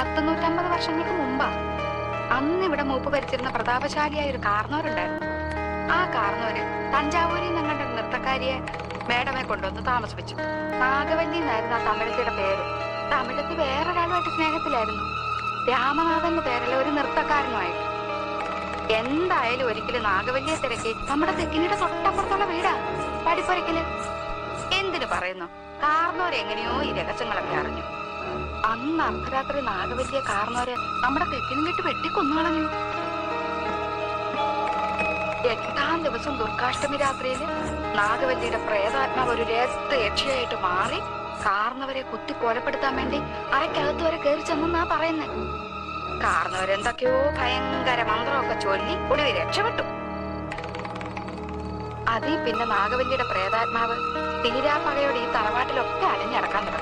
150 വർഷങ്ങൾക്ക് മുമ്പാ. അന്ന് ഇവിടെ മൂപ്പ് ഭരിച്ചിരുന്ന പ്രതാപശാലിയായ ഒരു കാർന്നോരുണ്ടായിരുന്നു. ആ കാർന്നോര് തഞ്ചാവൂരിൽ നിങ്ങളുടെ നൃത്തക്കാരിയെ മേഡമെ കൊണ്ടുവന്ന് താമസിപ്പിച്ചു. നാഗവല്ലി എന്നായിരുന്നു ആ തമിഴത്തിയുടെ പേര്. തമിഴത്തി വേറൊരാളുമായിട്ട് സ്നേഹത്തിലായിരുന്നു. രാമനാഥന്റെ പേരിലെ ഒരു നൃത്തക്കാരനുമായിട്ട്. എന്തായാലും ഒരിക്കലും നാഗവല്ലിയെ തിരക്കി നമ്മുടെ തെക്കിനിയുടെ തൊട്ടപ്പുറത്തുള്ള വീടാ പടിപ്പുരയ്ക്കല്. എന്തിനു പറയുന്നു, കാർന്നോരെങ്ങനെയോ ഈ രഹസ്യങ്ങളൊക്കെ അറിഞ്ഞു. അന്ന് അർദ്ധരാത്രി നാഗവല്ലിയെ കാർന്നോര് നമ്മുടെ തെക്കിനും വിട്ട് വെട്ടിക്കൊന്നുകളഞ്ഞു. 8ാം ദിവസം ദുർഗാഷ്ടമി രാത്രിയില് നാഗവല്ലിയുടെ പ്രേതാത്മാവ് ഒരു രക്ത യക്ഷിയായിട്ട് മാറി കാർന്നവരെ കുത്തി കൊലപ്പെടുത്താൻ വേണ്ടി അരക്കകത്ത് വരെ കയറി ചെന്നാ പറയുന്നത്. കാർന്നവരെന്തൊക്കെയോ ഭയങ്കര മന്ത്രമൊക്കെ ചൊല്ലി ഒടുവിൽ രക്ഷപ്പെട്ടു. അതിൽ പിന്നെ നാഗവല്ലിയുടെ പ്രേതാത്മാവ് തീരാപ്പകയോടെ ഈ തറവാട്ടിലൊക്കെ അലഞ്ഞിറക്കാൻ തുടങ്ങി.